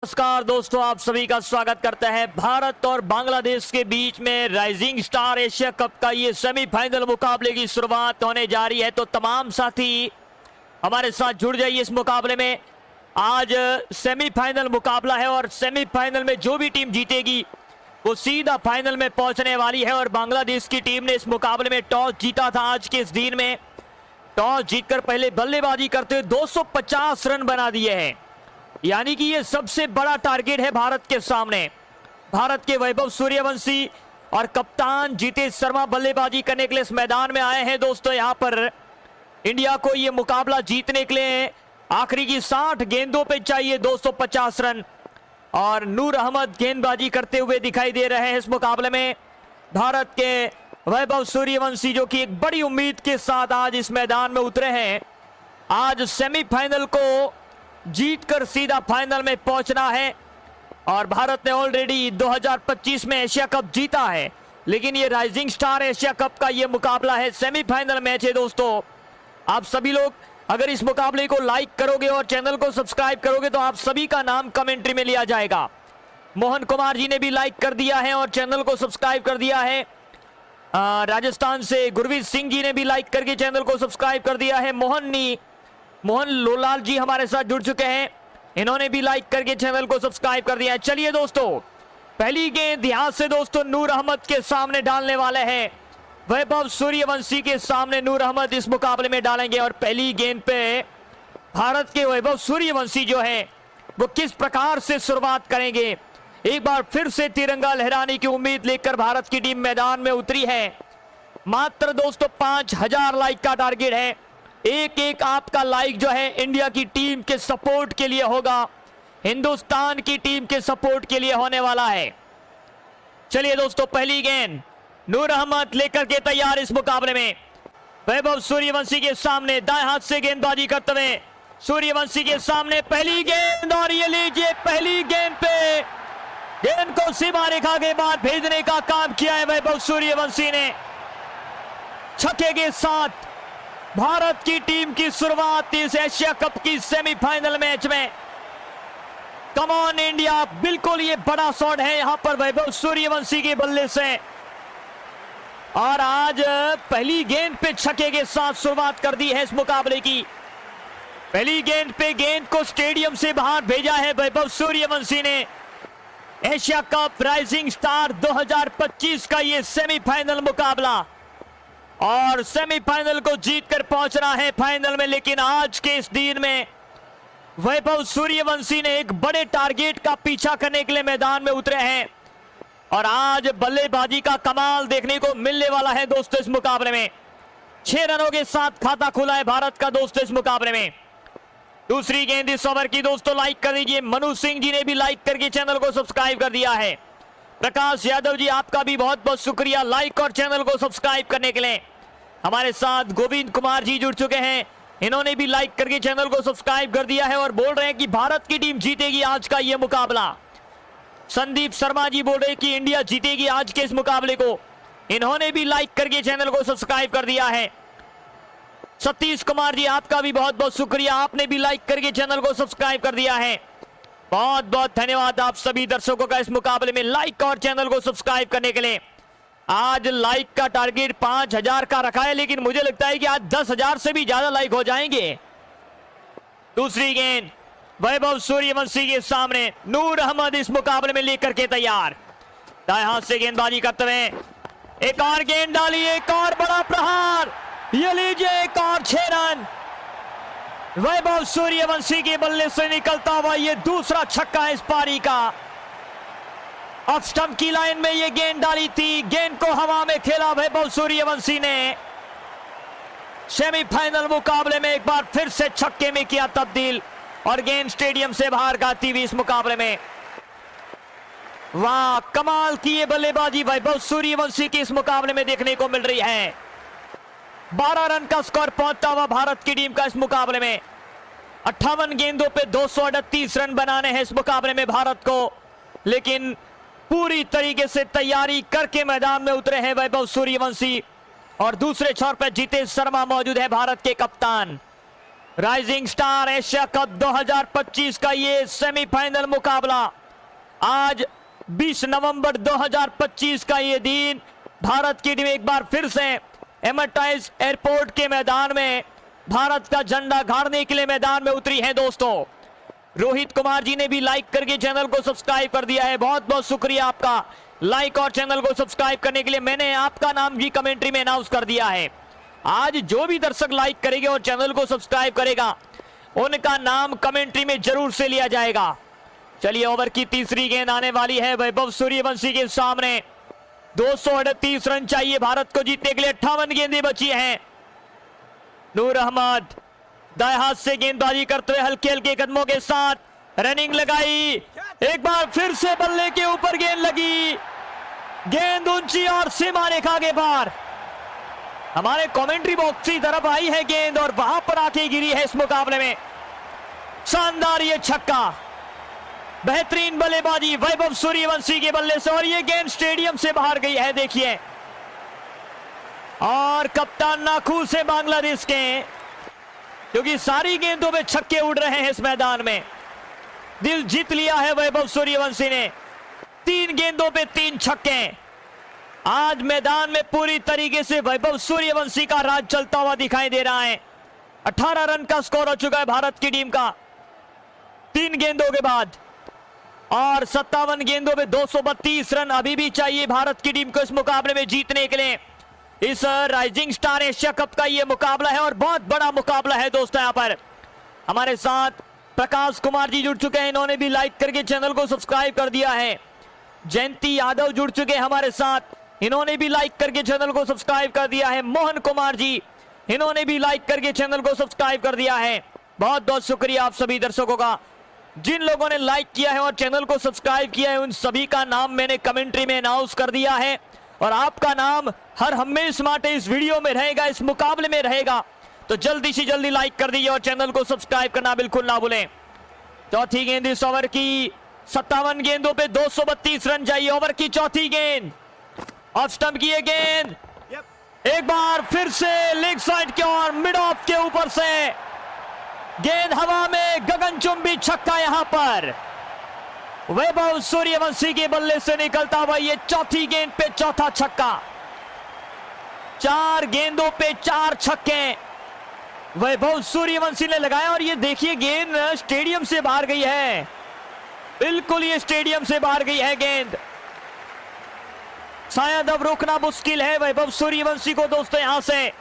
नमस्कार दोस्तों, आप सभी का स्वागत करते हैं। भारत और बांग्लादेश के बीच में राइजिंग स्टार एशिया कप का ये सेमीफाइनल मुकाबले की शुरुआत होने जा रही है। तो तमाम साथी हमारे साथ जुड़ जाइए इस मुकाबले में। आज सेमीफाइनल मुकाबला है और सेमीफाइनल में जो भी टीम जीतेगी वो सीधा फाइनल में पहुंचने वाली है। और बांग्लादेश की टीम ने इस मुकाबले में टॉस जीता था। आज के इस दिन में टॉस जीतकर पहले बल्लेबाजी करते हुए 250 रन बना दिए हैं, यानी कि ये सबसे बड़ा टारगेट है भारत के सामने। भारत के वैभव सूर्यवंशी और कप्तान जितेश शर्मा बल्लेबाजी करने के लिए इस मैदान में आए हैं। दोस्तों, यहां पर इंडिया को ये मुकाबला जीतने के लिए आखिरी की 60 गेंदों पे चाहिए 250 रन। और नूर अहमद गेंदबाजी करते हुए दिखाई दे रहे हैं इस मुकाबले में। भारत के वैभव सूर्यवंशी जो कि एक बड़ी उम्मीद के साथ आज इस मैदान में उतरे हैं। आज सेमीफाइनल को जीतकर सीधा फाइनल में पहुंचना है। और भारत ने ऑलरेडी 2025 में एशिया कप जीता है, लेकिन ये राइजिंग स्टार एशिया कप का ये मुकाबला है, सेमीफाइनल मैच है। दोस्तों, आप सभी लोग अगर इस मुकाबले को लाइक करोगे और चैनल को सब्सक्राइब करोगे तो आप सभी का नाम कमेंट्री में लिया जाएगा। मोहन कुमार जी ने भी लाइक कर दिया है और चैनल को सब्सक्राइब कर दिया है। राजस्थान से गुरवीर सिंह जी ने भी लाइक करके चैनल को सब्सक्राइब कर दिया है। मोहन लोलाल जी हमारे साथ जुड़ चुके हैं, इन्होंने भी लाइक करके चैनल को सब्सक्राइब कर दिया है। चलिए दोस्तों, पहली गेंद यहां से दोस्तों नूर अहमद के सामने डालने वाले हैं। वैभव सूर्यवंशी के सामने नूर अहमद इस मुकाबले में डालेंगे। और पहली गेंद पे भारत के वैभव सूर्यवंशी जो है वो किस प्रकार से शुरुआत करेंगे। एक बार फिर से तिरंगा लहराने की उम्मीद लेकर भारत की टीम मैदान में उतरी है। मात्र दोस्तों 5000 लाइक का टारगेट है। एक एक आपका लाइक जो है इंडिया की टीम के सपोर्ट के लिए होगा, हिंदुस्तान की टीम के सपोर्ट के लिए होने वाला है। चलिए दोस्तों, पहली गेंद नूर अहमद लेकर के तैयार इस मुकाबले में। वैभव सूर्यवंशी के सामने दाएं हाथ से गेंदबाजी करते हुए सूर्यवंशी के सामने पहली गेंद। और ये लीजिए, पहली गेंद पे गेंद को सीमा रेखा के बाद भेजने का काम किया है वैभव सूर्यवंशी ने। छक्के के साथ भारत की टीम की शुरुआत इस एशिया कप की सेमीफाइनल मैच में। कम ऑन इंडिया, बिल्कुल ये बड़ा शॉट है यहां पर वैभव सूर्यवंशी के बल्ले से। और आज पहली गेंद पे छक्के के साथ शुरुआत कर दी है इस मुकाबले की। पहली गेंद पे गेंद को स्टेडियम से बाहर भेजा है वैभव सूर्यवंशी ने। एशिया कप राइजिंग स्टार 2025 का ये सेमीफाइनल मुकाबला, और सेमीफाइनल को जीतकर पहुंचना है फाइनल में। लेकिन आज के इस दिन में वैभव सूर्यवंशी ने एक बड़े टारगेट का पीछा करने के लिए मैदान में उतरे हैं। और आज बल्लेबाजी का कमाल देखने को मिलने वाला है दोस्तों इस मुकाबले में। 6 रनों के साथ खाता खुला है भारत का दोस्तों इस मुकाबले में। दूसरी गेंद इस ओवर की दोस्तों लाइक कर दीजिए। मनु सिंह जी ने भी लाइक करके चैनल को सब्सक्राइब कर दिया है। प्रकाश यादव जी, आपका भी बहुत बहुत शुक्रिया लाइक और चैनल को सब्सक्राइब करने के लिए। हमारे साथ गोविंद कुमार जी जुड़ चुके हैं, इन्होंने भी लाइक करके चैनल को सब्सक्राइब कर दिया है और बोल रहे हैं कि भारत की टीम जीतेगी आज का यह मुकाबला। संदीप शर्मा जी बोल रहे हैं कि इंडिया जीतेगी आज के इस मुकाबले को, इन्होंने भी लाइक करके चैनल को सब्सक्राइब कर दिया है। सतीश कुमार जी, आपका भी बहुत बहुत शुक्रिया, आपने भी लाइक करके चैनल को सब्सक्राइब कर दिया है। बहुत बहुत धन्यवाद आप सभी दर्शकों का इस मुकाबले में लाइक और चैनल को सब्सक्राइब करने के लिए। आज लाइक का टारगेट 5000 का रखा है, लेकिन मुझे लगता है कि आज 10,000 से भी ज्यादा लाइक हो जाएंगे। दूसरी गेंद वैभव सूर्यवंशी के सामने नूर अहमद इस मुकाबले में लेकर के तैयार। दाएं हाथ से गेंदबाजी करते हुए एक और गेंद डाली, एक और बड़ा प्रहार, ये लीजिए एक और 6 रन वैभव सूर्यवंशी के बल्ले से निकलता हुआ ये दूसरा छक्का है इस पारी का। ऑफ स्टंप की लाइन में ये गेंद डाली थी, गेंद को हवा में खेला वैभव सूर्यवंशी ने। सेमीफाइनल मुकाबले में एक बार फिर से छक्के में किया तब्दील और गेंद स्टेडियम से बाहर गाती हुई इस मुकाबले में। वाह, कमाल की ये बल्लेबाजी वैभव सूर्यवंशी की इस मुकाबले में देखने को मिल रही है। 12 रन का स्कोर पहुंचता हुआ भारत की टीम का इस मुकाबले में। 58 गेंदों पे 238 रन बनाने हैं इस मुकाबले में भारत को, लेकिन पूरी तरीके से तैयारी करके मैदान में उतरे हैं वैभव सूर्यवंशी। और दूसरे छोर पर जितेश शर्मा मौजूद है, भारत के कप्तान। राइजिंग स्टार एशिया कप 2025 का ये सेमीफाइनल मुकाबला आज 20 नवंबर 2025 का ये दिन भारत की टीम एक बार फिर से एमर्टाइज एयरपोर्ट के मैदान में भारत का झंडा गाड़ने के लिए मैदान में उतरी है। दोस्तों रोहित कुमार जी ने भी लाइक करके चैनल को सब्सक्राइब कर दिया है, बहुत बहुत शुक्रिया आपका लाइक और चैनल को सब्सक्राइब करने के लिए। मैंने आपका नाम भी कमेंट्री में अनाउंस कर दिया है। आज जो भी दर्शक लाइक करेंगे और चैनल को सब्सक्राइब करेगा उनका नाम कमेंट्री में जरूर से लिया जाएगा। चलिए ओवर की तीसरी गेंद आने वाली है वैभव सूर्यवंशी के सामने। 238 रन चाहिए भारत को जीतने के लिए, 58 गेंदें बची हैं। नूर अहमद दाएं हाथ से गेंदबाजी करते हुए हल्के हल्के कदमों के साथ रनिंग लगाई, एक बार फिर से बल्ले के ऊपर गेंद लगी, गेंद ऊंची और सीमा रेखा के पार। हमारे कमेंट्री बॉक्स की तरफ आई है गेंद और वहां पर आके गिरी है इस मुकाबले में। शानदार ये छक्का, बेहतरीन बल्लेबाजी वैभव सूर्यवंशी के बल्ले से और ये गेंद स्टेडियम से बाहर गई है। देखिए और कप्तान नाखूस है बांग्लादेश के, क्योंकि सारी गेंदों पे छक्के उड़ रहे हैं इस मैदान में। दिल जीत लिया है वैभव सूर्यवंशी ने, 3 गेंदों पे 3 छक्के। आज मैदान में पूरी तरीके से वैभव सूर्यवंशी का राज चलता हुआ दिखाई दे रहा है। 18 रन का स्कोर हो चुका है भारत की टीम का 3 गेंदों के बाद, और 57 गेंदों में 232 रन अभी भी चाहिए भारत की टीम को इस मुकाबले में जीतने के लिए। इस राइजिंग स्टार एशिया कप का यह मुकाबला है और बहुत बड़ा मुकाबला है। दोस्तों यहां पर हमारे साथ प्रकाश कुमार जी जुड़ चुके हैं, इन्होंने भी लाइक करके चैनल को सब्सक्राइब कर दिया है। जयंती यादव जुड़ चुके हैं हमारे साथ, इन्होंने भी लाइक करके चैनल को सब्सक्राइब कर दिया है। मोहन कुमार जी, इन्होंने भी लाइक करके चैनल को सब्सक्राइब कर दिया है। बहुत बहुत शुक्रिया आप सभी दर्शकों का। जिन लोगों ने लाइक किया है और चैनल को सब्सक्राइब किया है उन सभी का नाम मैंने कमेंट्री में अनाउंस कर दिया है, और आपका नाम हर हमेशा माटे इस वीडियो में रहेगा, इस मुकाबले में रहेगा। तो जल्दी से जल्दी लाइक कर दीजिए और चैनल को सब्सक्राइब करना बिल्कुल ना भूलें। चौथी गेंद इस ओवर की, 57 गेंदों पे 232 रन चाहिए। ओवर की चौथी गेंद, ऑफ स्टंप की ये गेंद, एक बार फिर से लेग साइड के और मिड ऑफ के ऊपर से गेंद हवा में, गगनचुंबी छक्का यहां पर वैभव सूर्यवंशी के बल्ले से निकलता हुआ ये चौथी गेंद पे चौथा छक्का। 4 गेंदों पे 4 छक्के वैभव सूर्यवंशी ने लगाया, और ये देखिए गेंद स्टेडियम से बाहर गई है, बिल्कुल ये स्टेडियम से बाहर गई है गेंद। शायद अब रोकना मुश्किल है वैभव सूर्यवंशी को। दोस्तों यहां से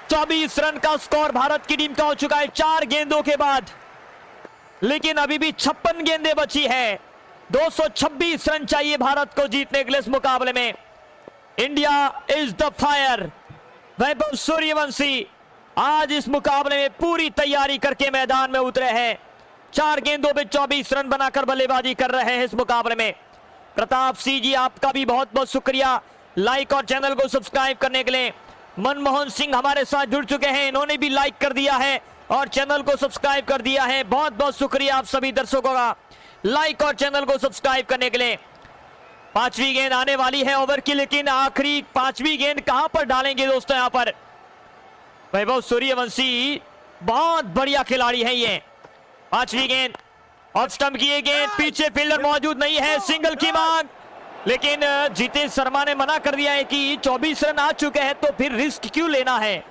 24 रन का स्कोर भारत की टीम का हो चुका है 4 गेंदों के बाद, लेकिन अभी भी 56 गेंदें बची है। 226 रन चाहिए भारत को जीतने के लिए इस मुकाबले में। India is the fire. Vaibhav Suryavanshi आज इस मुकाबले में पूरी तैयारी करके मैदान में उतरे हैं। 4 गेंदों पे 24 रन बनाकर बल्लेबाजी कर रहे हैं इस मुकाबले में। प्रताप सिंह जी, आपका भी बहुत बहुत शुक्रिया लाइक और चैनल को सब्सक्राइब करने के लिए। मनमोहन सिंह हमारे साथ जुड़ चुके हैं, इन्होंने भी लाइक कर दिया है और चैनल को सब्सक्राइब कर दिया है। बहुत बहुत शुक्रिया आप सभी दर्शकों का लाइक और चैनल को सब्सक्राइब करने के लिए। 5वीं गेंद आने वाली है ओवर की, लेकिन आखिरी 5वीं गेंद कहां पर डालेंगे दोस्तों यहां पर वैभव सूर्यवंशी, बहुत बढ़िया खिलाड़ी है ये। 5वीं गेंद, ऑफ स्टंप की ये गेंद, पीछे फील्डर मौजूद नहीं है, सिंगल की मांग, लेकिन जीतेश शर्मा ने मना कर दिया है कि 24 रन आ चुके हैं तो फिर रिस्क क्यों लेना है,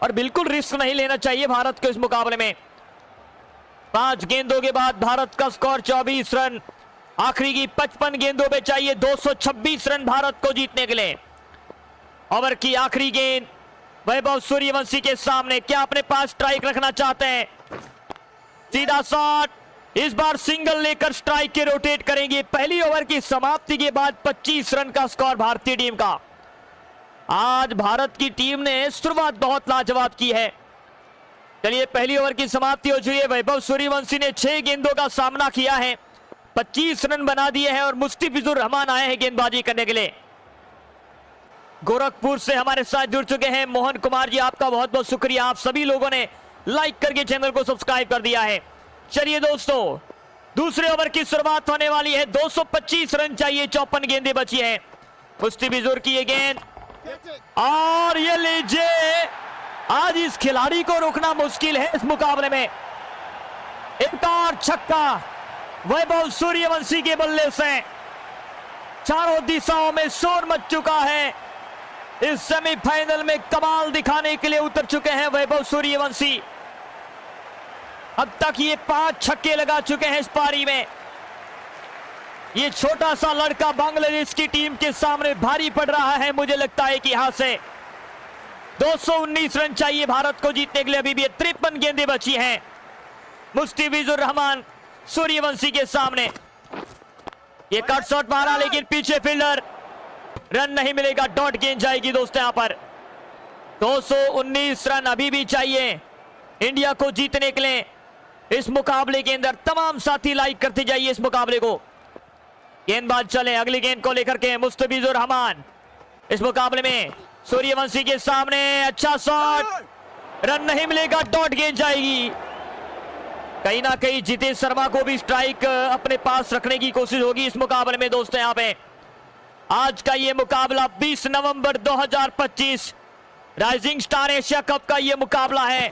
और बिल्कुल रिस्क नहीं लेना चाहिए भारत को इस मुकाबले में। 5 गेंदों के बाद भारत का स्कोर 24 रन, आखिरी की 55 गेंदों पे चाहिए 226 रन भारत को जीतने के लिए। ओवर की आखिरी गेंद वैभव सूर्यवंशी के सामने, क्या अपने पास स्ट्राइक रखना चाहते हैं? सीधा शॉट, इस बार सिंगल लेकर स्ट्राइक के रोटेट करेंगे। पहली ओवर की समाप्ति के बाद 25 रन का स्कोर भारतीय टीम का। आज भारत की टीम ने शुरुआत बहुत लाजवाब की है। चलिए पहली ओवर की समाप्ति हो चुकी है। वैभव सूर्यवंशी ने 6 गेंदों का सामना किया है, 25 रन बना दिए हैं और मुस्तफिजुर रहमान आए हैं गेंदबाजी करने के लिए। गोरखपुर से हमारे साथ जुड़ चुके हैं मोहन कुमार जी, आपका बहुत बहुत शुक्रिया। आप सभी लोगों ने लाइक करके चैनल को सब्सक्राइब कर दिया है। चलिए दोस्तों दूसरे ओवर की शुरुआत होने वाली है। 225 रन चाहिए, 54 गेंदें बची हैं। मुस्तफिजुर की ये गेंद, और ये लीजिए आज इस खिलाड़ी को रोकना मुश्किल है इस मुकाबले में। एक और छक्का वैभव सूर्यवंशी के बल्ले से। चारों दिशाओं में शोर मच चुका है। इस सेमीफाइनल में कमाल दिखाने के लिए उतर चुके हैं वैभव सूर्यवंशी। अब तक ये 5 छक्के लगा चुके हैं इस पारी में। ये छोटा सा लड़का बांग्लादेश की टीम के सामने भारी पड़ रहा है। मुझे लगता है कि यहां से 219 रन चाहिए भारत को जीतने के लिए। अभी भी 53 गेंदें बची हैं मुस्तफिजुर रहमान सूर्यवंशी के सामने। ये कट शॉट मारा लेकिन पीछे फील्डर, रन नहीं मिलेगा, डॉट गेंद जाएगी दोस्तों। यहां पर 219 रन अभी भी चाहिए इंडिया को जीतने के लिए इस मुकाबले के अंदर। तमाम साथी लाइक करते जाइए इस मुकाबले को। गेंदबाज चले अगली गेंद को लेकर के। मुस्तफिजुर रहमान इस मुकाबले में सूर्यवंशी के सामने, अच्छा शॉट, रन नहीं मिलेगा, डॉट गेंद जाएगी। कहीं ना कहीं जितेश शर्मा को भी स्ट्राइक अपने पास रखने की कोशिश होगी इस मुकाबले में दोस्तों। यहां पे आज का ये मुकाबला 20 नवंबर 2025 राइजिंग स्टार एशिया कप का ये मुकाबला है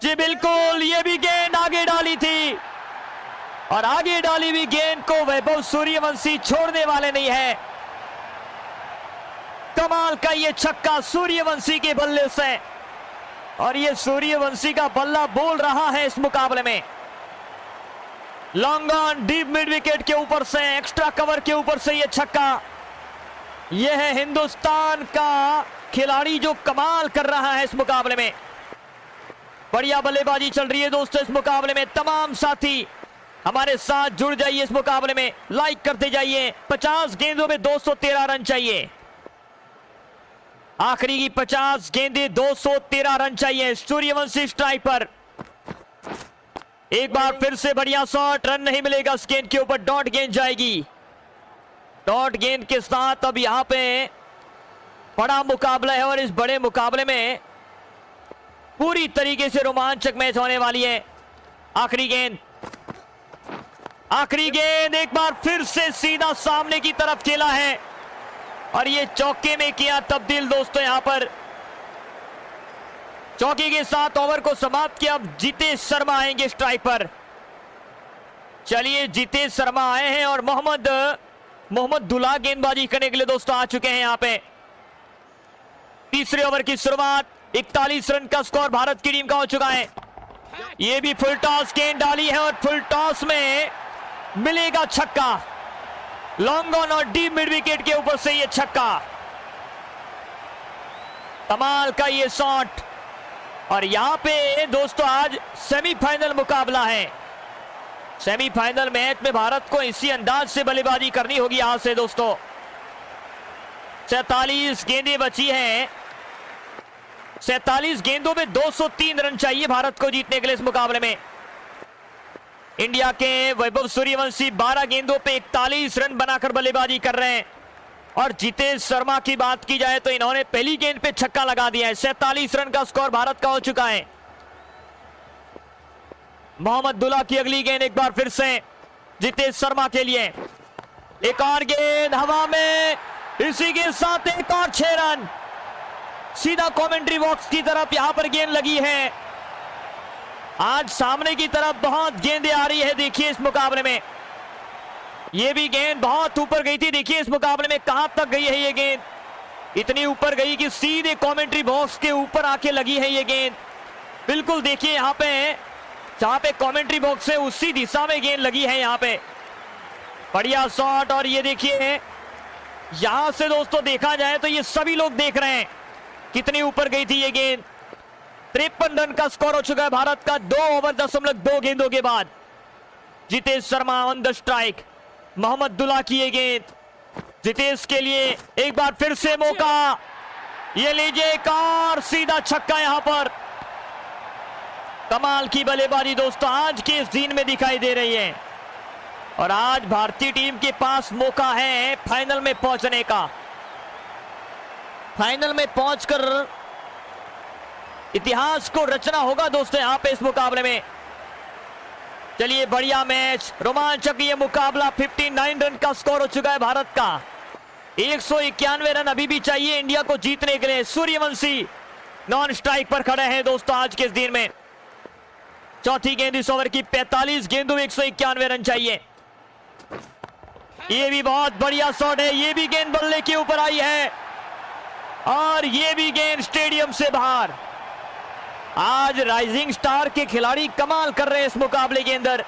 जी। बिल्कुल, ये भी गेंद आगे डाली थी और आगे डाली हुई गेंद को वैभव सूर्यवंशी छोड़ने वाले नहीं है। कमाल का ये छक्का सूर्यवंशी के बल्ले से, और ये सूर्यवंशी का बल्ला बोल रहा है इस मुकाबले में। Long on deep mid wicket के ऊपर से, एक्स्ट्रा कवर के ऊपर से ये छक्का। ये है हिंदुस्तान का खिलाड़ी जो कमाल कर रहा है इस मुकाबले में। बढ़िया बल्लेबाजी चल रही है दोस्तों इस मुकाबले में। तमाम साथी हमारे साथ जुड़ जाइए इस मुकाबले में, लाइक करते जाइए। 50 गेंदों में 213 रन चाहिए। आखिरी की 50 गेंदें, 213 रन चाहिए। सूर्यवंशी स्ट्राइक पर, एक बार फिर से बढ़िया शॉट, रन नहीं मिलेगा इस गेंद के ऊपर, डॉट गेंद जाएगी। डॉट गेंद के साथ अब यहां पे बड़ा मुकाबला है और इस बड़े मुकाबले में पूरी तरीके से रोमांचक मैच होने वाली है। आखिरी गेंद, आखिरी गेंद एक बार फिर से सीधा सामने की तरफ खेला है और ये चौके में किया तब्दील दोस्तों। यहां पर चौके के साथ ओवर को समाप्त किया। अब जितेश शर्मा आएंगे स्ट्राइक पर। चलिए, जितेश शर्मा आए हैं और मोहम्मद दुला गेंदबाजी करने के लिए दोस्तों आ चुके हैं यहां पे। तीसरे ओवर की शुरुआत, 41 रन का स्कोर भारत की टीम का हो चुका है। ये भी फुल टॉस गेंद डाली है और फुल टॉस में मिलेगा छक्का। लॉन्ग ऑन और डीप मिड विकेट के ऊपर से ये छक्का। कमाल का ये शॉट। और यहां पे दोस्तों आज सेमीफाइनल मुकाबला है। सेमीफाइनल मैच में भारत को इसी अंदाज से बल्लेबाजी करनी होगी यहां से दोस्तों। 47 गेंदें बची हैं। 47 गेंदों में 203 रन चाहिए भारत को जीतने के लिए इस मुकाबले में। इंडिया के वैभव सूर्यवंशी 12 गेंदों पे 41 रन बनाकर बल्लेबाजी कर रहे हैं। और जितेश शर्मा की बात की जाए तो इन्होंने पहली गेंद पे छक्का लगा दिया है। 47 रन का स्कोर भारत का हो चुका है। मोहम्मद दुला की अगली गेंद एक बार फिर से जितेश शर्मा के लिए। एक और गेंद हवा में, इसी के साथ एक और 6 रन। सीधा कमेंट्री बॉक्स की तरफ यहां पर गेंद लगी है। आज सामने की तरफ बहुत गेंदें आ रही है। देखिए इस मुकाबले में ये भी गेंद बहुत ऊपर गई थी। देखिए इस मुकाबले में कहां तक गई है ये गेंद। इतनी ऊपर गई कि सीधे कमेंट्री बॉक्स के ऊपर आके लगी है ये गेंद। बिल्कुल देखिए यहां पे जहां पे कमेंट्री बॉक्स है उसी दिशा में गेंद लगी है यहां पे। बढ़िया शॉट। और ये देखिए यहां से दोस्तों देखा जाए तो ये सभी लोग देख रहे हैं कितनी ऊपर गई थी ये गेंद। 53 रन का स्कोर हो चुका है भारत का 2 ओवर 10.2 गेंदों के बाद। Jitesh Sharma on the strike. Mohammad Dula की ये गेंद जितेश के लिए। एक बार फिर से मौका, ये लीजिए एक और सीधा छक्का यहां पर। कमाल की बल्लेबाजी दोस्तों आज के इस दिन में दिखाई दे रही है। और आज भारतीय टीम के पास मौका है फाइनल में पहुंचने का। फाइनल में पहुंचकर इतिहास को रचना होगा दोस्तों यहां पे इस मुकाबले में। चलिए बढ़िया मैच, रोमांचक ये मुकाबला। 59 रन का स्कोर हो चुका है भारत का। 191 रन अभी भी चाहिए इंडिया को जीतने के लिए। सूर्यवंशी नॉन स्ट्राइक पर खड़े हैं दोस्तों आज के इस दिन में। चौथी गेंद इस ओवर की, 45 गेंदों में 191 रन चाहिए। ये भी बहुत बढ़िया शॉट है, ये भी गेंद बल्ले के ऊपर आई है और ये भी गेंद स्टेडियम से बाहर। आज राइजिंग स्टार के खिलाड़ी कमाल कर रहे हैं इस मुकाबले के अंदर।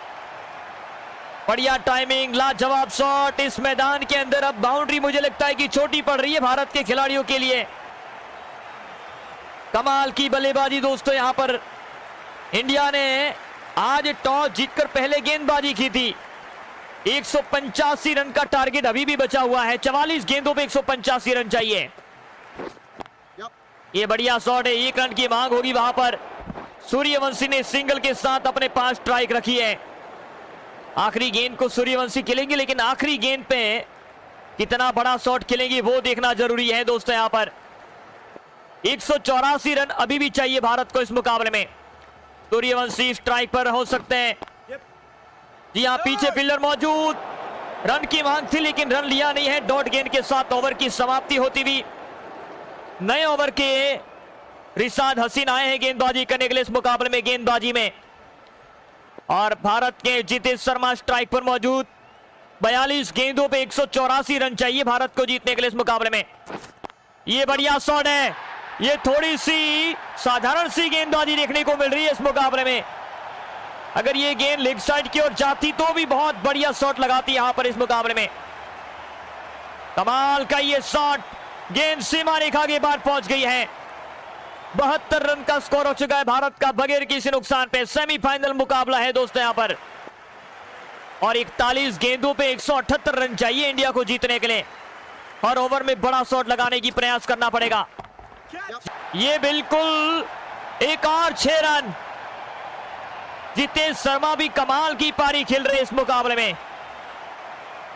बढ़िया टाइमिंग, लाजवाब शॉट इस मैदान के अंदर। अब बाउंड्री मुझे लगता है कि छोटी पड़ रही है भारत के खिलाड़ियों के लिए। कमाल की बल्लेबाजी दोस्तों यहां पर। इंडिया ने आज टॉस जीतकर पहले गेंदबाजी की थी। 185 रन का टारगेट अभी भी बचा हुआ है। 44 गेंदों पे 185 रन चाहिए। ये बढ़िया शॉट है, 1 रन की मांग होगी वहां पर। सूर्यवंशी ने सिंगल के साथ अपने पास स्ट्राइक रखी है। आखिरी गेंद को सूर्यवंशी खेलेंगे, लेकिन आखिरी गेंद पे कितना बड़ा शॉट खेलेंगे वो देखना जरूरी है दोस्तों। यहां पर 184 रन अभी भी चाहिए भारत को इस मुकाबले में। सूर्यवंशी स्ट्राइक पर हो सकते हैं। जी हां, पीछे फील्डर मौजूद। रन की मांग थी लेकिन रन लिया नहीं है। डॉट गेंद के साथ ओवर की समाप्ति होती हुई। नए ओवर के रिशाद हसीन आए हैं गेंदबाजी करने के लिए इस मुकाबले में। गेंदबाजी में और भारत के जितेश शर्मा स्ट्राइक पर मौजूद। 42 गेंदों पे 184 रन चाहिए भारत को जीतने के लिए इस मुकाबले में। ये बढ़िया शॉट है, ये थोड़ी सी साधारण सी गेंदबाजी देखने को मिल रही है इस मुकाबले में। अगर ये गेंद लेग साइड की ओर जाती तो भी बहुत बढ़िया शॉट लगाती यहां पर इस मुकाबले में। कमाल का ये शॉट, गेंद सीमा रेखा के बाद पहुंच गई है। 72 रन का स्कोर हो चुका है भारत का बगैर किसी नुकसान पे। सेमीफाइनल मुकाबला है दोस्तों यहां पर और 41 गेंदों पे 178 रन चाहिए इंडिया को जीतने के लिए। हर ओवर में बड़ा शॉट लगाने की प्रयास करना पड़ेगा। ये बिल्कुल एक और 6 रन। जितेश शर्मा भी कमाल की पारी खेल रहे इस मुकाबले में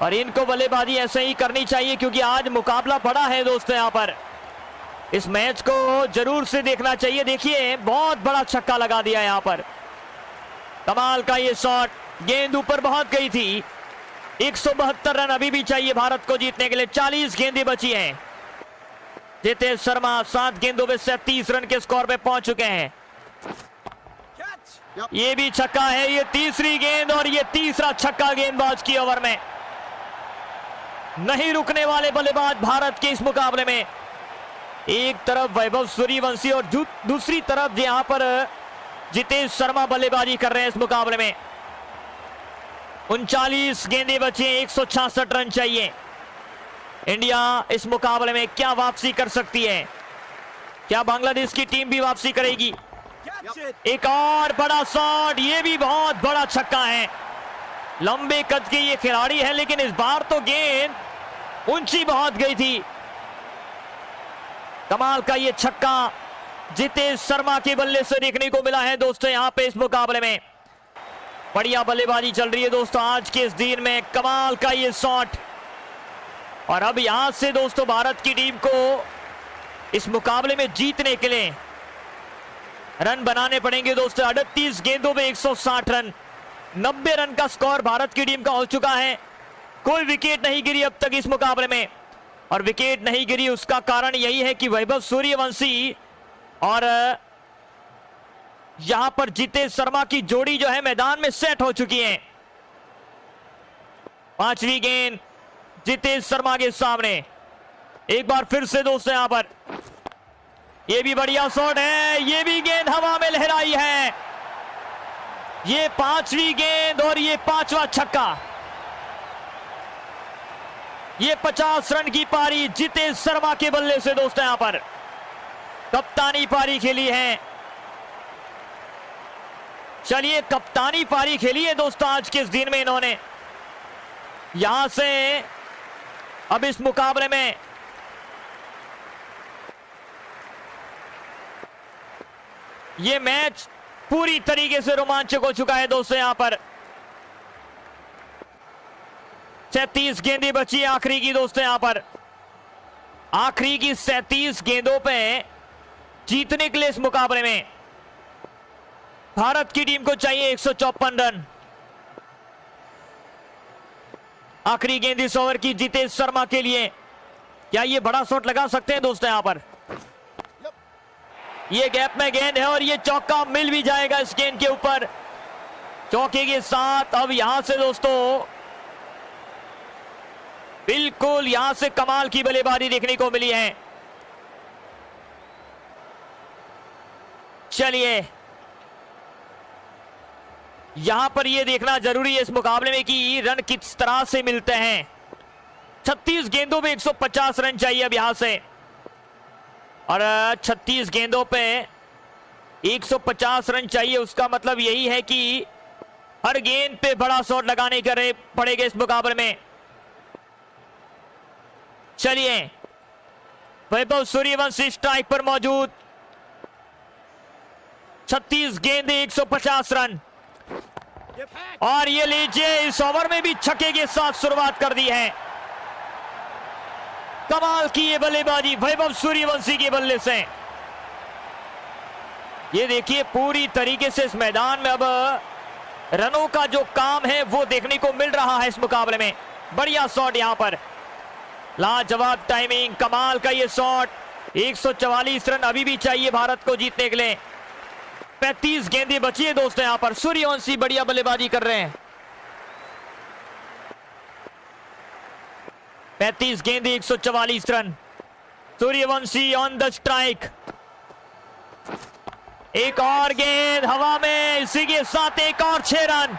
और इनको बल्लेबाजी ऐसे ही करनी चाहिए क्योंकि आज मुकाबला बड़ा है दोस्तों। यहां पर इस मैच को जरूर से देखना चाहिए। देखिए बहुत बड़ा छक्का लगा दिया यहां पर। कमाल का ये शॉट, गेंद ऊपर बहुत गई थी। 172 रन अभी भी चाहिए भारत को जीतने के लिए। 40 गेंदें बची हैं। जितेश शर्मा 7 गेंदों में 37 रन के स्कोर पे पहुंच चुके हैं। ये भी छक्का है, ये तीसरी गेंद और ये तीसरा छक्का गेंदबाज की ओवर में। नहीं रुकने वाले बल्लेबाज भारत के इस मुकाबले में। एक तरफ वैभव सूर्यवंशी और दूसरी तरफ यहां पर जितेश शर्मा बल्लेबाजी कर रहे हैं इस मुकाबले में। 39 गेंदें बची हैं, 166 रन चाहिए। इंडिया इस मुकाबले में क्या वापसी कर सकती है? क्या बांग्लादेश की टीम भी वापसी करेगी? एक और बड़ा शॉट, ये भी बहुत बड़ा छक्का है। लंबे कद के ये खिलाड़ी है लेकिन इस बार तो गेंद ऊंची बहुत गई थी। कमाल का ये छक्का जितेश शर्मा के बल्ले से देखने को मिला है दोस्तों यहां पे इस मुकाबले में। बढ़िया बल्लेबाजी चल रही है दोस्तों आज के इस दिन में। कमाल का ये शॉट और अब यहां से दोस्तों भारत की टीम को इस मुकाबले में जीतने के लिए रन बनाने पड़ेंगे दोस्तों। 38 गेंदों में 160 रन, 90 रन का स्कोर भारत की टीम का हो चुका है। कोई विकेट नहीं गिरी अब तक इस मुकाबले में और विकेट नहीं गिरी उसका कारण यही है कि वैभव सूर्यवंशी और यहां पर जितेश शर्मा की जोड़ी जो है मैदान में सेट हो चुकी है। 5वीं गेंद जितेश शर्मा के सामने। एक बार फिर से दोस्तों यहां पर ये भी बढ़िया शॉट है, ये भी गेंद हवा में लहराई है। ये 5वीं गेंद और ये 5वां छक्का। ये 50 रन की पारी जितेश शर्मा के बल्ले से दोस्तों यहां पर कप्तानी पारी खेली है। चलिए कप्तानी पारी खेली है दोस्तों आज के इस दिन में इन्होंने। यहां से अब इस मुकाबले में ये मैच पूरी तरीके से रोमांचक हो चुका है दोस्तों। यहां पर 37 गेंदें बची आखिरी की दोस्तों। यहां पर आखिरी की 37 गेंदों पे जीतने के लिए इस मुकाबले में भारत की टीम को चाहिए 154 रन। आखिरी गेंद इस ओवर की जितेश शर्मा के लिए। क्या ये बड़ा शॉट लगा सकते हैं दोस्तों? यहां पर ये गैप में गेंद है और ये चौका मिल भी जाएगा इस गेंद के ऊपर। चौके के साथ अब यहां से दोस्तों बिल्कुल यहां से कमाल की बल्लेबाजी देखने को मिली है। चलिए यहां पर यह देखना जरूरी है इस मुकाबले में कि रन किस तरह से मिलते हैं। 36 गेंदों पे 150 रन चाहिए अब यहां से, और 36 गेंदों पे 150 रन चाहिए। उसका मतलब यही है कि हर गेंद पे बड़ा शॉट लगाने करे पड़ेगा इस मुकाबले में। चलिए वैभव सूर्यवंशी स्ट्राइक पर मौजूद। 36 गेंदे 150 रन, और ये लीजिए इस ओवर में भी छक्के के साथ शुरुआत कर दी है। कमाल की ये बल्लेबाजी वैभव सूर्यवंशी के बल्ले से। ये देखिए पूरी तरीके से इस मैदान में अब रनों का जो काम है वो देखने को मिल रहा है इस मुकाबले में। बढ़िया शॉट यहां पर, लाजवाब टाइमिंग, कमाल का ये शॉट। 144 रन अभी भी चाहिए भारत को जीतने के लिए। 35 गेंदें बची है दोस्तों यहां पर। सूर्यवंशी बढ़िया बल्लेबाजी कर रहे हैं। 35 गेंदें 144 run. Suryavanshi on the strike. एक और गेंद हवा में, इसी के साथ एक और 6 रन।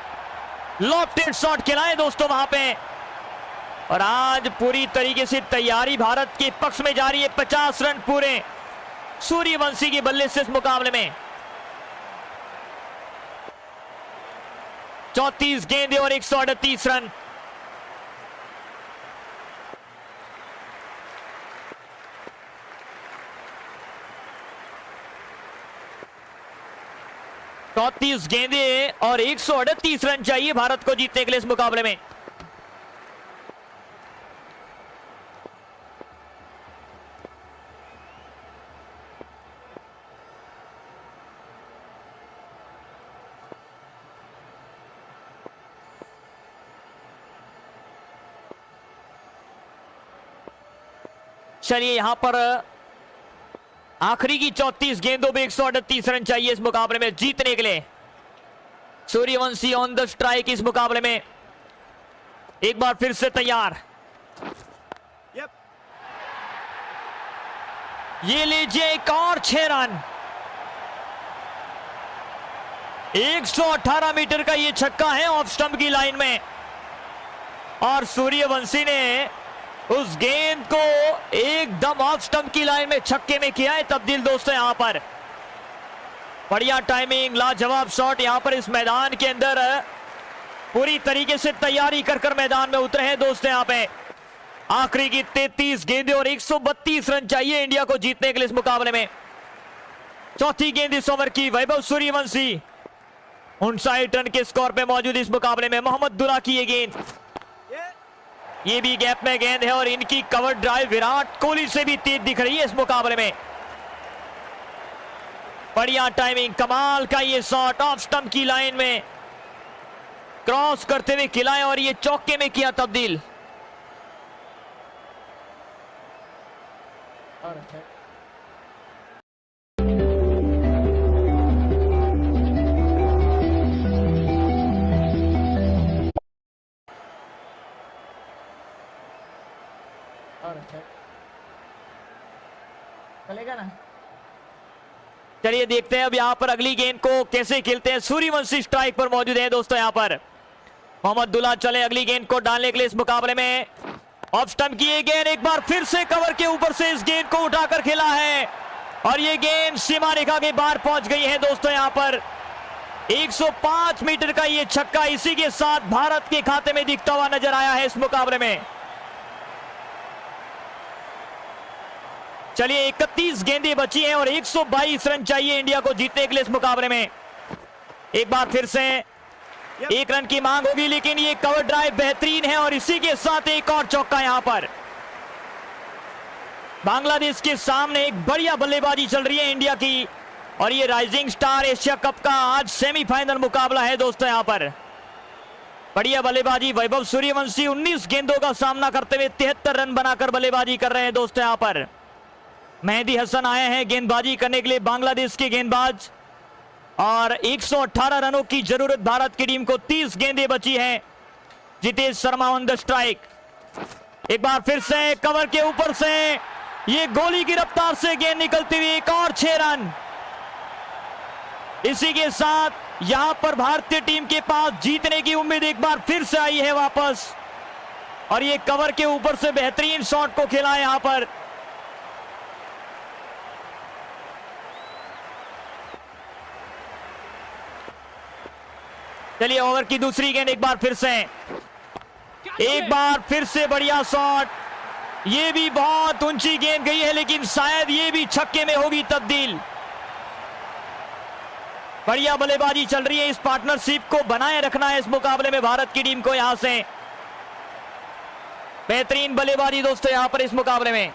लॉफ्टेड शॉट खिलाए दोस्तों वहां पे, और आज पूरी तरीके से तैयारी भारत के पक्ष में जारी है। 50 रन पूरे सूर्यवंशी के बल्ले से इस मुकाबले में। 34 गेंदें और 138 रन। चौंतीस गेंदें और 138 रन चाहिए भारत को जीतने के लिए इस मुकाबले में। चलिए यहां पर आखिरी की 34 गेंदों में 138 रन चाहिए इस मुकाबले में जीतने के लिए। सूर्यवंशी ऑन द स्ट्राइक इस मुकाबले में एक बार फिर से तैयार। ये लीजिए एक और 6 रन। 118 मीटर का ये छक्का है ऑफ स्टंप की लाइन में, और सूर्यवंशी ने उस गेंद को एकदम ऑफ स्टंप की लाइन में छक्के में किया है तब्दील दोस्तों। यहां पर बढ़िया टाइमिंग, लाजवाब शॉट। यहां पर इस मैदान के अंदर पूरी तरीके से तैयारी कर मैदान में उतरे हैं दोस्तों। यहां पे आखिरी की 33 गेंदें और 132 रन चाहिए इंडिया को जीतने के लिए इस मुकाबले में। चौथी गेंद इस ओवर की वैभव सूर्यवंशी 59 रन के स्कोर पे मौजूद इस मुकाबले में। मोहम्मद दुला की ये गेंद, ये भी गैप में गेंद है, और इनकी कवर ड्राइव विराट कोहली से भी तेज दिख रही है इस मुकाबले में। बढ़िया टाइमिंग, कमाल का ये शॉट ऑफ स्टंप की लाइन में क्रॉस करते हुए खिलाया, और ये चौके में किया तब्दील। चलेगा ना। चलिए देखते हैं अब यहां पर अगली गेंद को कैसे खेलते हैं। सूर्यवंशी स्ट्राइक पर मौजूद है दोस्तों। यहां पर मोहम्मद दुला चले अगली गेंद को डालने के लिए इस मुकाबले में। ऑफ स्टंप की ये गेंद एक बार फिर से कवर के ऊपर से इस गेंद को उठाकर खेला है, और ये गेंद सीमा रेखा के बाहर पहुंच गई है दोस्तों। यहां पर 105 मीटर का ये छक्का इसी के साथ भारत के खाते में दिखता हुआ नजर आया है इस मुकाबले में। चलिए 31 गेंदें बची हैं और 122 रन चाहिए इंडिया को जीतने के लिए इस मुकाबले में। एक बार फिर से 1 रन की मांग होगी, लेकिन ये कवर ड्राइव बेहतरीन है, और इसी के साथ एक और चौका यहां पर। बांग्लादेश के सामने एक बढ़िया बल्लेबाजी चल रही है इंडिया की, और ये राइजिंग स्टार एशिया कप का आज सेमीफाइनल मुकाबला है दोस्तों। यहां पर बढ़िया बल्लेबाजी वैभव सूर्यवंशी 19 गेंदों का सामना करते हुए 73 रन बनाकर बल्लेबाजी कर रहे हैं दोस्तों। यहां पर मेहदी हसन आए हैं गेंदबाजी करने के लिए, बांग्लादेश के गेंदबाज। और 118 रनों की जरूरत भारत की टीम को, 30 गेंदें बची हैं। Jitesh Sharma on the strike. एक बार फिर से कवर के ऊपर से ये गोली की रफ्तार से गेंद निकलती हुई, एक और 6 रन। इसी के साथ यहां पर भारतीय टीम के पास जीतने की उम्मीद एक बार फिर से आई है वापस। और ये कवर के ऊपर से बेहतरीन शॉट को खेला है यहां पर। चलिए ओवर की दूसरी गेंद एक बार फिर से, एक बार फिर से बढ़िया शॉट। ये भी बहुत ऊंची गेंद गई है, लेकिन शायद ये भी छक्के में होगी तब्दील। बढ़िया बल्लेबाजी चल रही है, इस पार्टनरशिप को बनाए रखना है इस मुकाबले में भारत की टीम को। यहां से बेहतरीन बल्लेबाजी दोस्तों यहां पर इस मुकाबले में।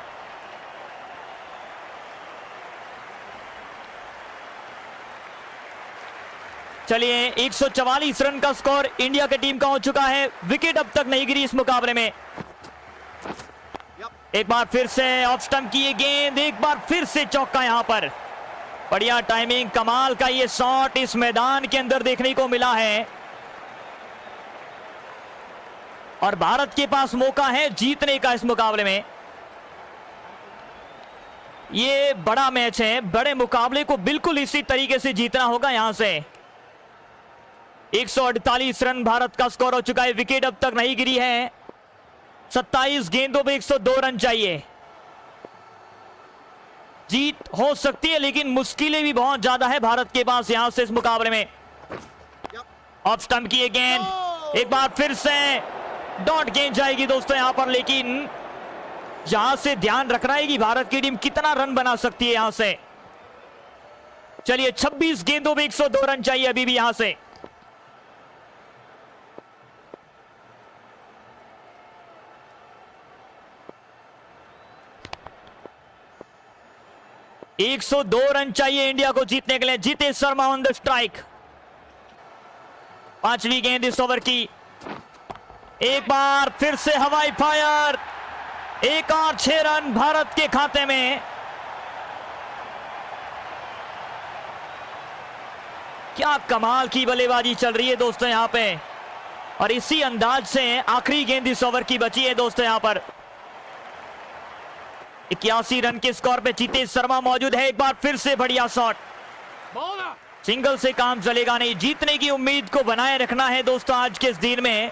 चलिए 144 रन का स्कोर इंडिया की टीम का हो चुका है। विकेट अब तक नहीं गिरी इस मुकाबले में। एक बार फिर से ऑफ स्टंप की ये गेंद, एक बार फिर से चौका यहां पर। बढ़िया टाइमिंग, कमाल का ये शॉट इस मैदान के अंदर देखने को मिला है। और भारत के पास मौका है जीतने का इस मुकाबले में। ये बड़ा मैच है, बड़े मुकाबले को बिल्कुल इसी तरीके से जीतना होगा यहां से। 148 रन भारत का स्कोर हो चुका है। विकेट अब तक नहीं गिरी है। 27 गेंदों पे 102 रन चाहिए। जीत हो सकती है, लेकिन मुश्किलें भी बहुत ज्यादा है भारत के पास यहां से इस मुकाबले में। ऑफ स्टंप की ये गेंद, एक बार फिर से डॉट गेंद जाएगी दोस्तों यहां पर। लेकिन यहां से ध्यान रखना है कि भारत की टीम कितना रन बना सकती है यहां से। चलिए 26 गेंदों पे 102 रन चाहिए अभी भी यहां से। एक 102 रन चाहिए इंडिया को जीतने के लिए। Jitesh Sharma on the strike. पांचवी गेंद इस ओवर की, एक बार फिर से हवाई फायर, एक और 6 रन भारत के खाते में। क्या कमाल की बल्लेबाजी चल रही है दोस्तों यहां पे। और इसी अंदाज से आखिरी गेंद इस ओवर की बची है दोस्तों यहां पर। 81 रन के स्कोर पे जितेश शर्मा मौजूद है। एक बार फिर से बढ़िया शॉट, सिंगल से काम चलेगा नहीं। जीतने की उम्मीद को बनाए रखना है दोस्तों आज के इस दिन में।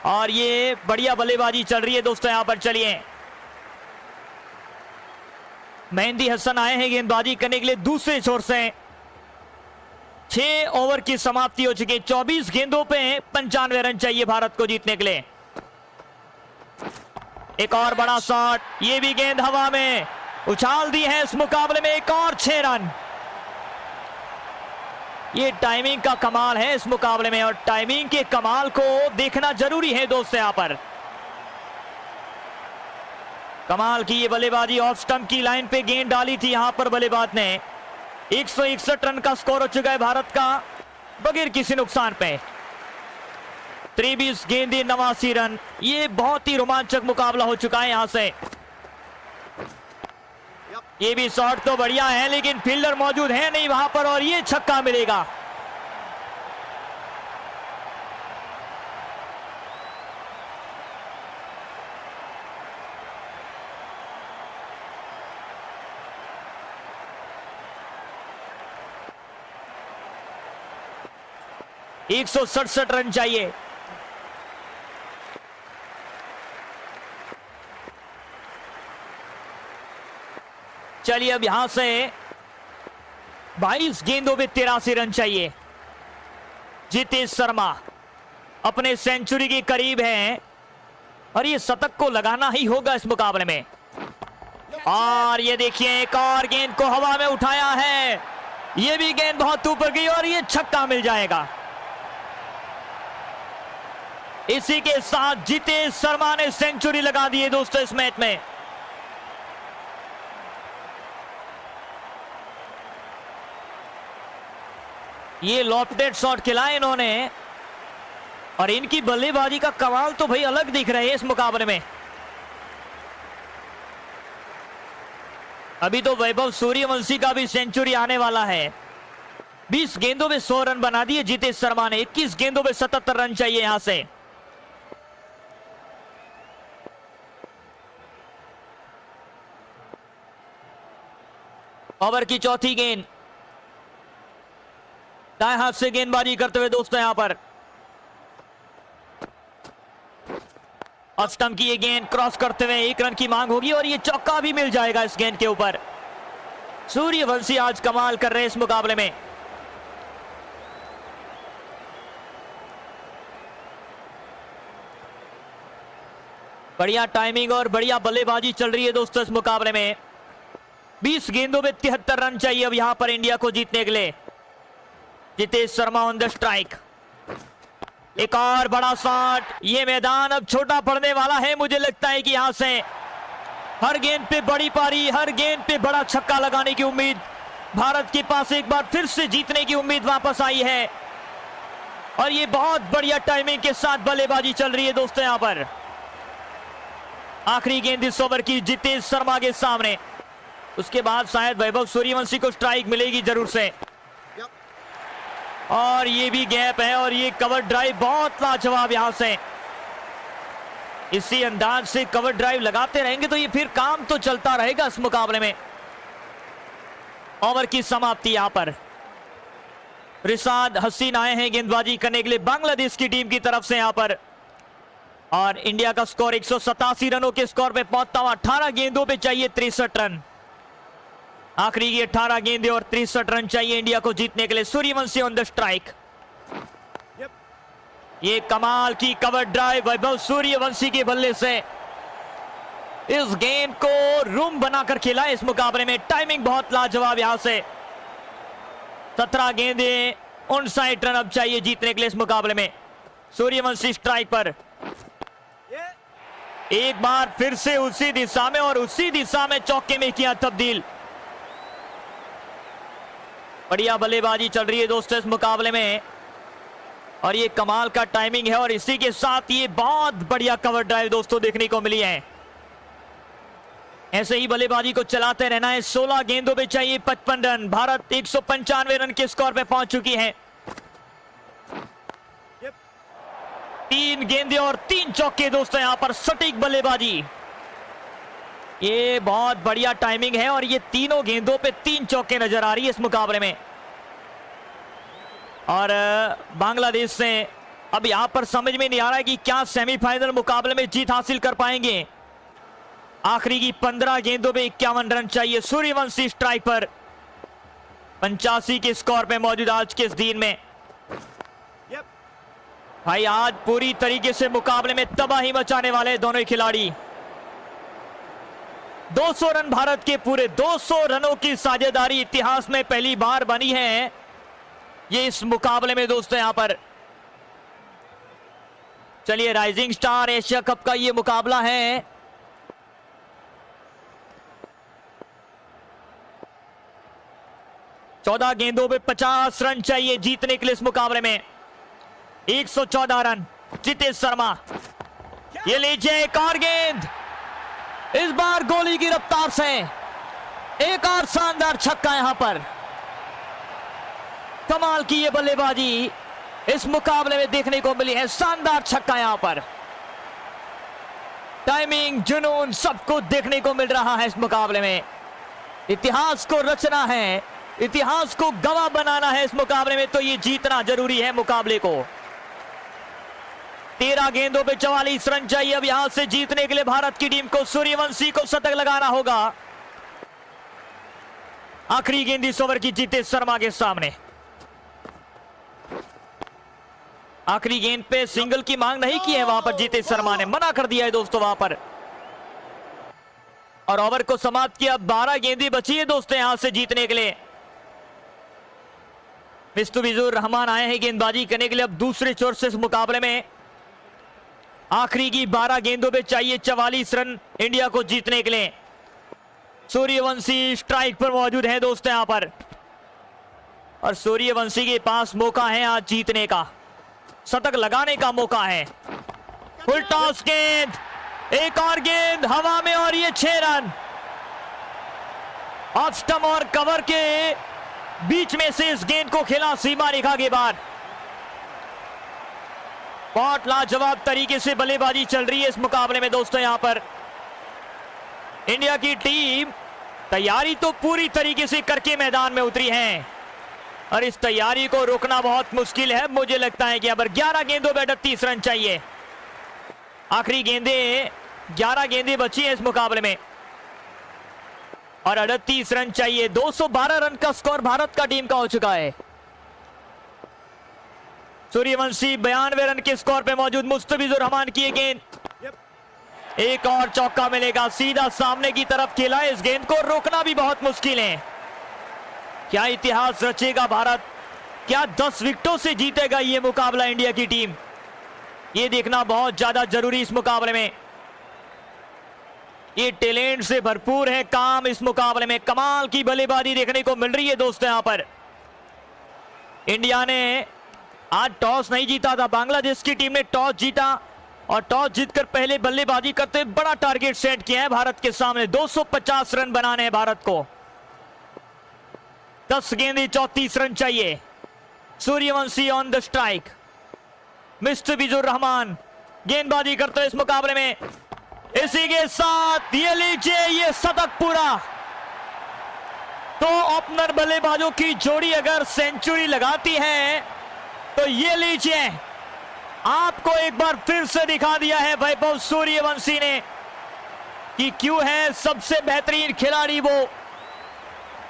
और ये बढ़िया बल्लेबाजी चल रही है दोस्तों यहां पर। चलिए मेहदी हसन आए हैं गेंदबाजी करने के लिए दूसरे छोर से। 6 ओवर की समाप्ति हो चुकी है। 24 गेंदों पे 95 रन चाहिए भारत को जीतने के लिए। एक और बड़ा शॉट, ये भी गेंद हवा में उछाल दी है इस मुकाबले में। एक और 6 रन। ये टाइमिंग का कमाल है इस मुकाबले में, और टाइमिंग के कमाल को देखना जरूरी है दोस्तों यहां पर। कमाल की ये बल्लेबाजी, ऑफ स्टंप की लाइन पे गेंद डाली थी यहां पर बल्लेबाज ने। 161 रन का स्कोर हो चुका है भारत का बगैर किसी नुकसान पे। 23 गेंदें 89 रन। ये बहुत ही रोमांचक मुकाबला हो चुका है यहां से। ये भी शॉट तो बढ़िया है, लेकिन फील्डर मौजूद है नहीं वहां पर, और ये छक्का मिलेगा। एक 167 रन चाहिए। चलिए अब यहां से 22 गेंदों में 83 रन चाहिए। जितेश शर्मा अपने सेंचुरी के करीब है, और ये शतक को लगाना ही होगा इस मुकाबले में। और ये देखिए एक और गेंद को हवा में उठाया है। ये भी गेंद बहुत ऊपर गई और ये छक्का मिल जाएगा। इसी के साथ जितेश शर्मा ने सेंचुरी लगा दी है दोस्तों इस मैच में। ये लॉफ्टेड शॉट खेला इन्होंने, और इनकी बल्लेबाजी का कमाल तो भाई अलग दिख रहे हैं इस मुकाबले में। अभी तो वैभव सूर्यवंशी का भी सेंचुरी आने वाला है। 20 गेंदों में 100 रन बना दिए जितेश शर्मा ने। 21 गेंदों में 77 रन चाहिए यहां से। ओवर की चौथी गेंद, दाएं हाथ से गेंदबाजी करते हुए दोस्तों यहां पर स्टंप की ये गेंद क्रॉस करते हुए 1 रन की मांग होगी और ये चौका भी मिल जाएगा इस गेंद के ऊपर। सूर्यवंशी आज कमाल कर रहे हैं इस मुकाबले में। बढ़िया टाइमिंग और बढ़िया बल्लेबाजी चल रही है दोस्तों इस मुकाबले में। 20 गेंदों में 73 रन चाहिए अब यहां पर इंडिया को जीतने के लिए। Jitesh Sharma on the strike. एक और बड़ा शॉट, ये मैदान अब छोटा पड़ने वाला है। मुझे लगता है कि यहां से हर गेंद पे बड़ी पारी, हर गेंद पे बड़ा छक्का लगाने की उम्मीद भारत के पास एक बार फिर से जीतने की उम्मीद वापस आई है। और ये बहुत बढ़िया टाइमिंग के साथ बल्लेबाजी चल रही है दोस्तों यहां पर। आखिरी गेंद इस ओवर की जितेश शर्मा के सामने। उसके बाद शायद वैभव सूर्यवंशी को स्ट्राइक मिलेगी जरूर से। और ये भी गैप है और ये कवर ड्राइव बहुत लाजवाब यहां से। इसी अंदाज से कवर ड्राइव लगाते रहेंगे तो ये फिर काम तो चलता रहेगा इस मुकाबले में। ओवर की समाप्ति यहां पर। रिशाद हसीन आए हैं गेंदबाजी करने के लिए बांग्लादेश की टीम की तरफ से यहां पर। और इंडिया का स्कोर 187 रनों के स्कोर पे पहुंचता हुआ। 18 गेंदों पे चाहिए 63 रन। आखिरी की 18 गेंदें और 63 रन चाहिए इंडिया को जीतने के लिए। Suryavanshi on the strike. ये कमाल की कवर ड्राइव वैभव सूर्यवंशी के बल्ले से इस गेंद को रूम बनाकर खेला इस मुकाबले में। टाइमिंग बहुत लाजवाब यहां से। 17 गेंदें 59 रन अब चाहिए जीतने के लिए इस मुकाबले में। सूर्यवंशी स्ट्राइक पर। एक बार फिर से उसी दिशा में और उसी दिशा में चौके में किया तब्दील। बढ़िया बल्लेबाजी चल रही है दोस्तों इस मुकाबले में। और ये कमाल का टाइमिंग है और इसी के साथ ये बहुत बढ़िया कवर ड्राइव दोस्तों देखने को मिली है। ऐसे ही बल्लेबाजी को चलाते रहना है। 16 गेंदों पे चाहिए 55 रन। भारत 195 रन के स्कोर पे पहुंच चुकी है। 3 गेंदें और 3 चौके दोस्तों यहां पर। सटीक बल्लेबाजी, ये बहुत बढ़िया टाइमिंग है और ये तीनों गेंदों पे 3 चौके नजर आ रही है इस मुकाबले में। और बांग्लादेश से अब यहां पर समझ में नहीं आ रहा है कि क्या सेमीफाइनल मुकाबले में जीत हासिल कर पाएंगे। आखिरी की 15 गेंदों पे 51 रन चाहिए। सूर्यवंशी स्ट्राइक पर। 85 के स्कोर पे मौजूद आज के इस दिन में। भाई आज पूरी तरीके से मुकाबले में तबाही मचाने वाले दोनों खिलाड़ी। 200 रन भारत के पूरे। 200 रनों की साझेदारी इतिहास में पहली बार बनी है ये इस मुकाबले में दोस्तों यहां पर। चलिए, राइजिंग स्टार एशिया कप का ये मुकाबला है। चौदह गेंदों पे 50 रन चाहिए जीतने के लिए इस मुकाबले में। 114 रन। जितेश शर्मा, ये लीजिए एक और गेंद। इस बार गोली की रफ्तार से एक और शानदार छक्का यहां पर। कमाल की ये बल्लेबाजी इस मुकाबले में देखने को मिली है। शानदार छक्का यहां पर। टाइमिंग, जुनून सब कुछ देखने को मिल रहा है इस मुकाबले में। इतिहास को रचना है, इतिहास को गवाह बनाना है इस मुकाबले में, तो ये जीतना जरूरी है मुकाबले को। 13 गेंदों पे 44 रन चाहिए अब यहां से जीतने के लिए भारत की टीम को। सूर्यवंशी को शतक लगाना होगा। आखिरी गेंद इस ओवर की जितेश शर्मा के सामने। आखिरी गेंद पे सिंगल की मांग नहीं की है वहां पर जितेश शर्मा ने, मना कर दिया है दोस्तों वहां पर। और ओवर को समाप्त किया। 12 गेंदें बची है दोस्तों यहां से जीतने के लिए। मुस्तफिजुर रहमान आए हैं गेंदबाजी करने के लिए अब दूसरे छोर से इस मुकाबले में। आखिरी की 12 गेंदों पे चाहिए 44 रन इंडिया को जीतने के लिए। सूर्यवंशी स्ट्राइक पर मौजूद है दोस्तों यहां पर। और सूर्यवंशी के पास मौका है आज जीतने का, शतक लगाने का मौका है। फुल टॉस गेंद, एक और गेंद हवा में और ये 6 रन। ऑफ स्टंप और कवर के बीच में से इस गेंद को खेला सीमा रेखा के बाहर। बहुत लाजवाब तरीके से बल्लेबाजी चल रही है इस मुकाबले में दोस्तों। यहां पर इंडिया की टीम तैयारी तो पूरी तरीके से करके मैदान में उतरी है और इस तैयारी को रोकना बहुत मुश्किल है। मुझे लगता है कि अब 11 गेंदों में 38 रन चाहिए। आखिरी गेंदें 11 गेंदें बची हैं इस मुकाबले में और 38 रन चाहिए। 212 रन का स्कोर भारत का टीम का हो चुका है। सूर्यवंशी 92 रन के स्कोर पे मौजूद। मुस्तफिजुर रहमान की ये गेंद, एक और चौका मिलेगा। सीधा सामने की तरफ खेला है। इस गेंद को रोकना भी बहुत मुश्किल है। क्या इतिहास रचेगा भारत? क्या 10 विकेटों से जीतेगा ये मुकाबला इंडिया की टीम? ये देखना बहुत ज्यादा जरूरी इस मुकाबले में। ये टैलेंट से भरपूर है काम इस मुकाबले में। कमाल की बल्लेबाजी देखने को मिल रही है दोस्तों। यहां पर इंडिया ने आज टॉस नहीं जीता था। बांग्लादेश की टीम ने टॉस जीता और टॉस जीतकर पहले बल्लेबाजी करते बड़ा टारगेट सेट किया है भारत के सामने। 250 रन बनाने हैं भारत को। 10 गेंदें 34 रन चाहिए। Suryavanshi on the strike. Mustafizur Rahman गेंदबाजी करते हैं इस मुकाबले में। इसी के साथ ये लीजिए ये शतक पूरा। तो ओपनर बल्लेबाजों की जोड़ी अगर सेंचुरी लगाती है तो ये लीजिए आपको एक बार फिर से दिखा दिया है वैभव सूर्यवंशी ने कि क्यों है सबसे बेहतरीन खिलाड़ी। वो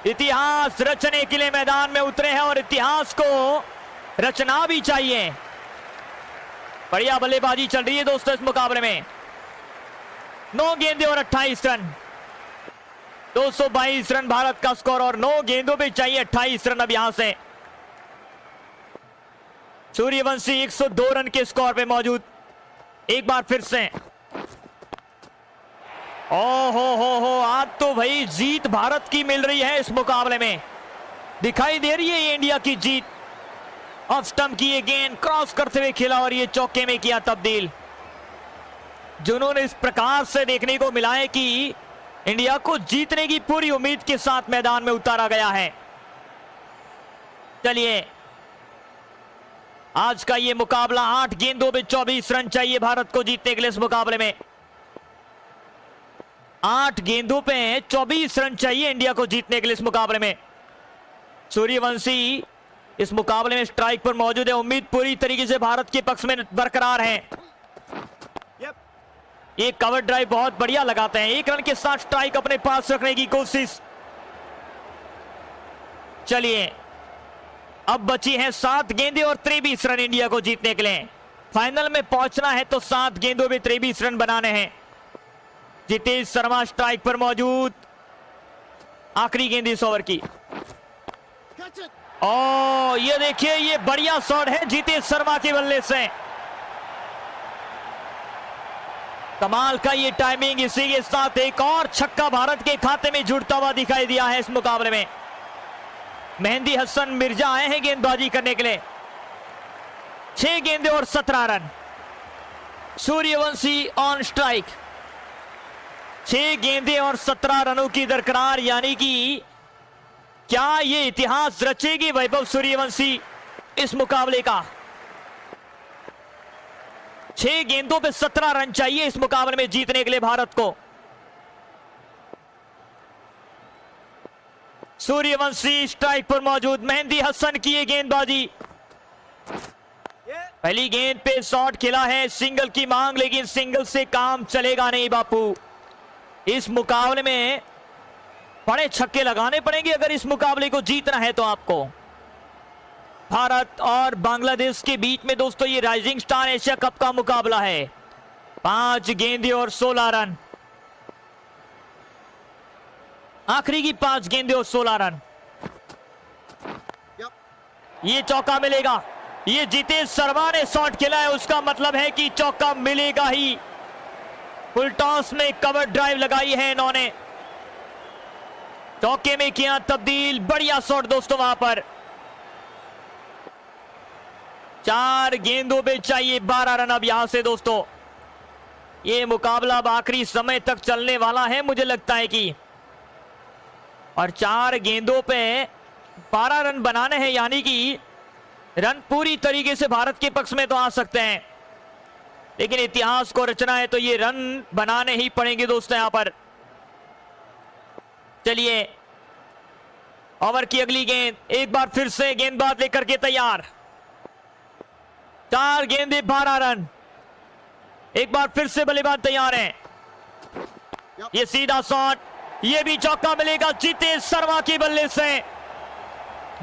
इतिहास रचने के लिए मैदान में उतरे हैं और इतिहास को रचना भी चाहिए। बढ़िया बल्लेबाजी चल रही है दोस्तों इस मुकाबले में। 9 गेंदें और 28 रन। 222 रन भारत का स्कोर और 9 गेंदों पे चाहिए 28 रन। अब यहां से सूर्यवंशी 102 रन के स्कोर पे मौजूद। एक बार फिर से हो आज तो भाई जीत भारत की मिल रही है इस मुकाबले में। दिखाई दे रही है ये इंडिया की जीत। ऑफ स्टंप की ये गेंद क्रॉस करते हुए खेला और ये चौके में किया तब्दील। जुनून इस प्रकार से देखने को मिला है कि इंडिया को जीतने की पूरी उम्मीद के साथ मैदान में उतारा गया है। चलिए आज का ये मुकाबला 8 गेंदों में 24 रन चाहिए भारत को जीतने के लिए। इस मुकाबले में 8 गेंदों पे 24 रन चाहिए इंडिया को जीतने के लिए इस मुकाबले में। सूर्यवंशी इस मुकाबले में स्ट्राइक पर मौजूद है। उम्मीद पूरी तरीके से भारत के पक्ष में बरकरार है। ये कवर ड्राइव बहुत बढ़िया लगाते हैं। 1 रन के साथ स्ट्राइक अपने पास रखने की कोशिश। चलिए अब बची है 7 गेंदें और 23 रन इंडिया को जीतने के लिए। फाइनल में पहुंचना है तो 7 गेंदों में 23 रन बनाने हैं। जितेश शर्मा स्ट्राइक पर मौजूद। आखिरी गेंद इस ओवर की। ओ ये देखिए ये बढ़िया शॉट है जितेश शर्मा के बल्ले से। कमाल का ये टाइमिंग। इसी के साथ एक और छक्का भारत के खाते में जुड़ता हुआ दिखाई दिया है इस मुकाबले में। मेहंदी हसन मिर्जा आए हैं गेंदबाजी करने के लिए। 6 गेंदें और 17 रन। Suryavanshi on strike. 6 गेंदें और 17 रनों की दरकरार। यानी कि क्या ये इतिहास रचेगी वैभव सूर्यवंशी इस मुकाबले का? 6 गेंदों पे 17 रन चाहिए इस मुकाबले में जीतने के लिए भारत को। सूर्यवंशी स्ट्राइक पर मौजूद। मेहंदी हसन की ये गेंदबाजी। पहली गेंद पे शॉट खेला है। सिंगल की मांग, लेकिन सिंगल से काम चलेगा नहीं बापू। इस मुकाबले में बड़े छक्के लगाने पड़ेंगे अगर इस मुकाबले को जीतना है तो आपको। भारत और बांग्लादेश के बीच में दोस्तों ये राइजिंग स्टार एशिया कप का मुकाबला है। 5 गेंदें और 16 रन। आखिरी की 5 गेंदें और 16 रन। ये चौका मिलेगा। ये जितेश शर्मा ने शॉट खेला है, उसका मतलब है कि चौका मिलेगा ही। फुल टॉस में कवर ड्राइव लगाई है इन्होंने। चौके में किया तब्दील। बढ़िया शॉट दोस्तों वहां पर। 4 गेंदों पे चाहिए 12 रन। अब यहां से दोस्तों ये मुकाबला अब आखिरी समय तक चलने वाला है। मुझे लगता है कि और 4 गेंदों पे 12 रन बनाने हैं, यानी कि रन पूरी तरीके से भारत के पक्ष में तो आ सकते हैं, लेकिन इतिहास को रचना है तो ये रन बनाने ही पड़ेंगे दोस्तों यहां पर। चलिए ओवर की अगली गेंद, एक बार फिर से गेंदबाज लेकर के तैयार। 4 गेंदे 12 रन, एक बार फिर से बल्लेबाज तैयार हैं। ये सीधा शॉट, ये भी चौका मिलेगा जितेश शर्मा के बल्ले से।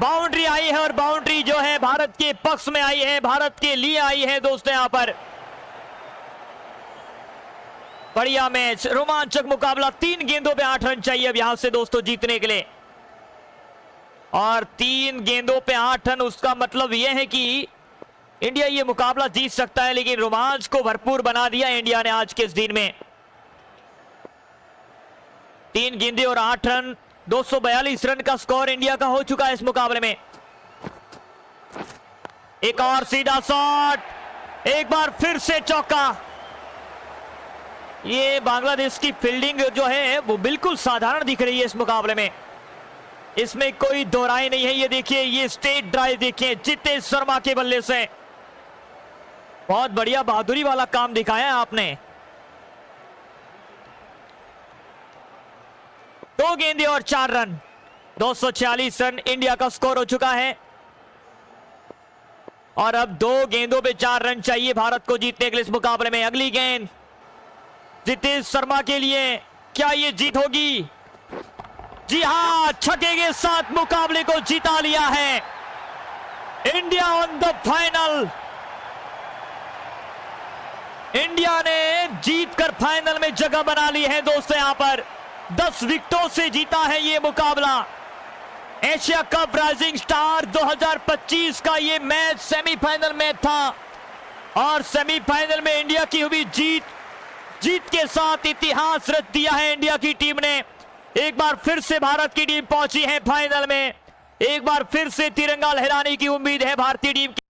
बाउंड्री आई है और बाउंड्री जो है भारत के पक्ष में आई है, भारत के लिए आई है दोस्तों यहां पर। बढ़िया मैच, रोमांचक मुकाबला। 3 गेंदों पे 8 रन चाहिए अब यहां से दोस्तों जीतने के लिए, और 3 गेंदों पे 8 रन, उसका मतलब यह है कि इंडिया ये मुकाबला जीत सकता है, लेकिन रोमांच को भरपूर बना दिया इंडिया ने आज के इस दिन में। 3 गेंदे और 8 रन, 242 रन का स्कोर इंडिया का हो चुका है इस मुकाबले में। एक और सीधा शॉट, एक बार फिर से चौका। ये बांग्लादेश की फील्डिंग जो है वो बिल्कुल साधारण दिख रही है इस मुकाबले में, इसमें कोई दो राय नहीं है। ये देखिए, ये स्ट्रेट ड्राइव देखिए जितेश शर्मा के बल्ले से, बहुत बढ़िया बहादुरी वाला काम दिखाया है आपने। 2 गेंदे और 4 रन, 246 रन इंडिया का स्कोर हो चुका है, और अब 2 गेंदों पे 4 रन चाहिए भारत को जीतने के लिए इस मुकाबले में। अगली गेंद जितेश शर्मा के लिए, क्या ये जीत होगी? जी हां, छक्के के साथ मुकाबले को जीता लिया है India on the final. India ने जीतकर फाइनल में जगह बना ली है दोस्तों। यहां पर 10 विकेटों से जीता है ये मुकाबला। एशिया कप राइजिंग स्टार 2025 का ये मैच सेमीफाइनल में था, और सेमीफाइनल में इंडिया की हुई जीत के साथ इतिहास रच दिया है इंडिया की टीम ने। एक बार फिर से भारत की टीम पहुंची है फाइनल में, एक बार फिर से तिरंगा लहराने की उम्मीद है भारतीय टीम की।